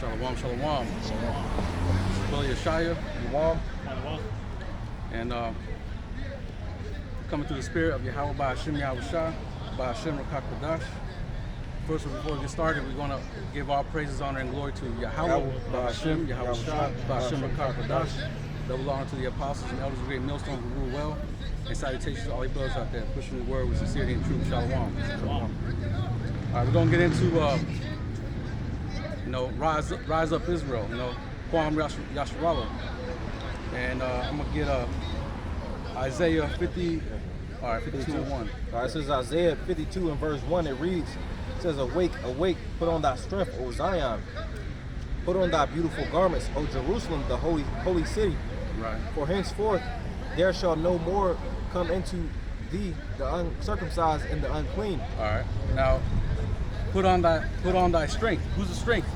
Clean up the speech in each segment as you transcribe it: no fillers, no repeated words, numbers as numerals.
Shalom, shalom. Brother Yeshaya, Shalom. And coming through the spirit of Yahweh by Hashem Yahushua, by Hashem Rakak Kadash. First, before we get started, we're going to give all praises, honor, and glory to Yahweh, by Hashem Yahushua, by Hashem Rakak Kadash. Double honor to the apostles and elders of the great millstone who rule well. And salutations to all the brothers out there pushing the word with sincerity and truth. Shalom. All right, we're going to get into rise up Israel, Kwam Yasharallah. And I'm going to get Isaiah 52 and 1. All right, this is Isaiah 52 and verse 1. It reads, it says, awake, awake, put on thy strength, O Zion. Put on thy beautiful garments, O Jerusalem, the holy city. Right. For henceforth there shall no more come into thee the uncircumcised and the unclean. All right. Now, put on thy strength. Who's the strength?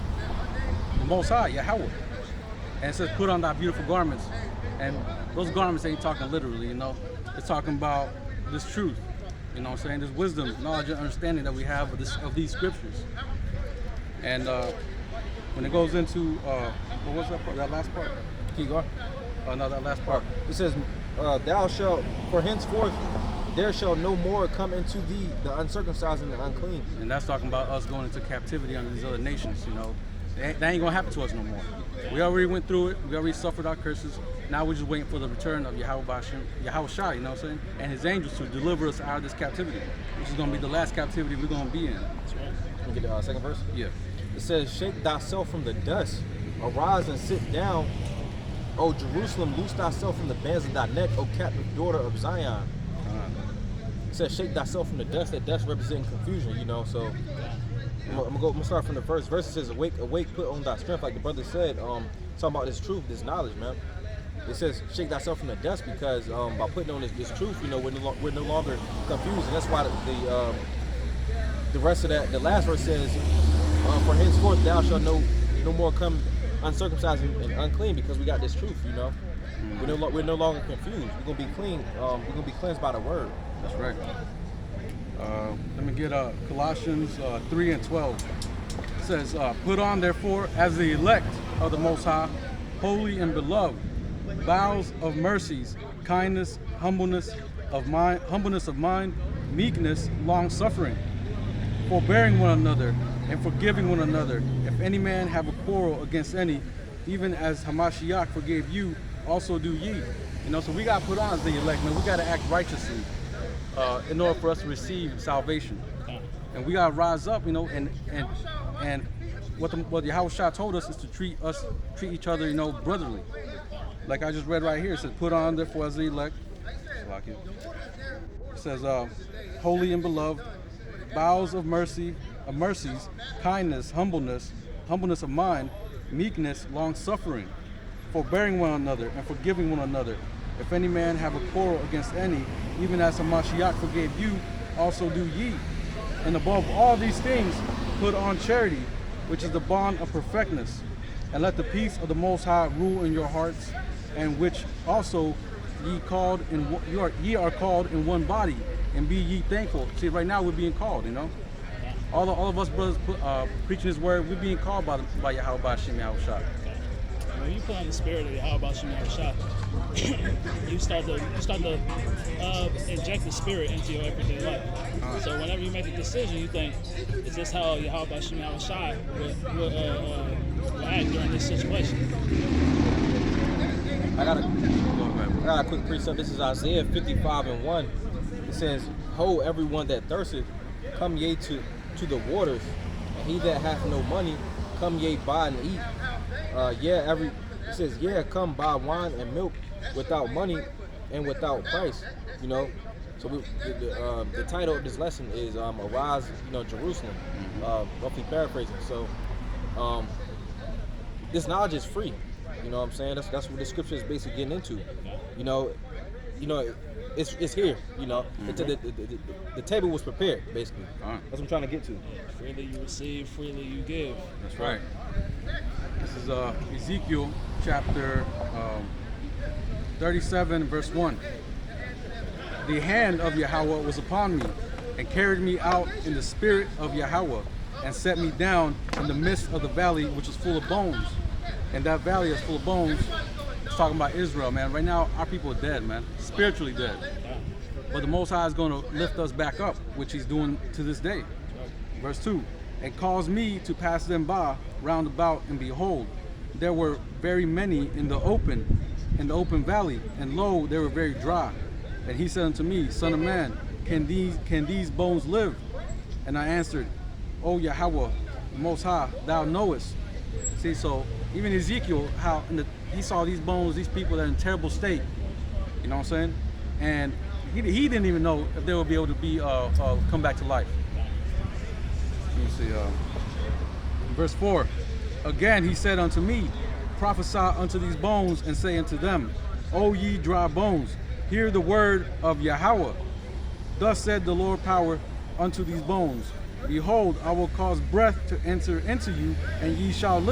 The Most High, Yahweh. And it says, put on thy beautiful garments. And those garments ain't talking literally, It's talking about this truth. You know what I'm saying? This wisdom, knowledge, and understanding that we have of these scriptures. And when it goes into, what was that part? That last part? Keep going. No, that last part. It says, thou shalt, for henceforth there shall no more come into thee the uncircumcised and the unclean. And that's talking about us going into captivity under these other nations, That ain't gonna happen to us no more. We already went through it. We already suffered our curses. Now we're just waiting for the return of Yahweh Shai, you know what I'm saying? And his angels to deliver us out of this captivity, which is gonna be the last captivity we're gonna be in. That's right. Can we get the second verse? Yeah. It says, shake thyself from the dust, arise and sit down, O Jerusalem, loose thyself from the bands of thy neck, O captive daughter of Zion. It says, shake thyself from the dust. That dust representing confusion, So I'm gonna start from the first verse. It says, awake, awake, put on thy strength, like the brother said. Talking about this truth, this knowledge, man. It says, shake thyself from the dust, because by putting on this truth, we're no longer confused, and that's why the rest of that, the last verse says, for henceforth thou shalt no more come uncircumcised and unclean, because we got this truth, Mm-hmm. We're no longer confused. We're gonna be clean. We're gonna be cleansed by the word. That's right. Let me get Colossians 3 and 12. It says, put on therefore as the elect of the Most High, holy and beloved, bowels of mercies, kindness, humbleness of mind, meekness, long suffering, forbearing one another, and forgiving one another. If any man have a quarrel against any, even as Hamashiach forgave you, also do ye. So we got to put on as the elect, man. We got to act righteously in order for us to receive salvation. And we got to rise up, and what Yahweh Shah told us is to treat each other, brotherly. Like I just read right here, it says, put on therefore as the elect. It says, holy and beloved, bowels of mercies, kindness, humbleness of mind, meekness, long suffering, forbearing one another and forgiving one another. If any man have a quarrel against any, even as Hamashiach forgave you, also do ye. And above all these things, put on charity, which is the bond of perfectness. And let the peace of the Most High rule in your hearts, and which also ye are called in one body, and be ye thankful. See, right now we're being called, All of us brothers preaching His word, we're being called by Yahweh Hashem Yahushua. When you put on the spirit of Yahweh Hashem Yahushua, you start to inject the spirit into your everyday life. So whenever you make a decision, you think, is this how Yahweh Hashem Yahushua will act during this situation? I got a quick precept. This is Isaiah 55 and 1. It says, ho, everyone that thirsteth, come ye to the waters, and he that hath no money, come ye buy and eat. It says, come buy wine and milk without money and without price. So the title of this lesson is Arise, Jerusalem, roughly paraphrasing. So this knowledge is free. You know what I'm saying? That's what the scripture is basically getting into. It's here. The table was prepared, basically. That's what I'm trying to get to. Freely you receive, freely you give. That's right. This is Ezekiel chapter 37, verse 1. The hand of Yahweh was upon me, and carried me out in the spirit of Yahweh, and set me down in the midst of the valley, which is full of bones. And that valley is full of bones. It's talking about Israel, man. Right now, our people are dead, man. Spiritually dead. But the Most High is going to lift us back up, which he's doing to this day. Verse 2, and caused me to pass them by round about, and behold, there were very many in the open valley, and lo, they were very dry. And he said unto me, Son of man, can these bones live? And I answered, O Yahweh, the Most High, thou knowest. See, so even Ezekiel, how he saw these bones, these people that are in terrible state. You know what I'm saying? And he didn't even know if they would be able to be come back to life. Let me see. Verse 4. Again he said unto me, prophesy unto these bones, and say unto them, O ye dry bones, hear the word of Yahweh. Thus said the Lord power unto these bones, behold, I will cause breath to enter into you, and ye shall live.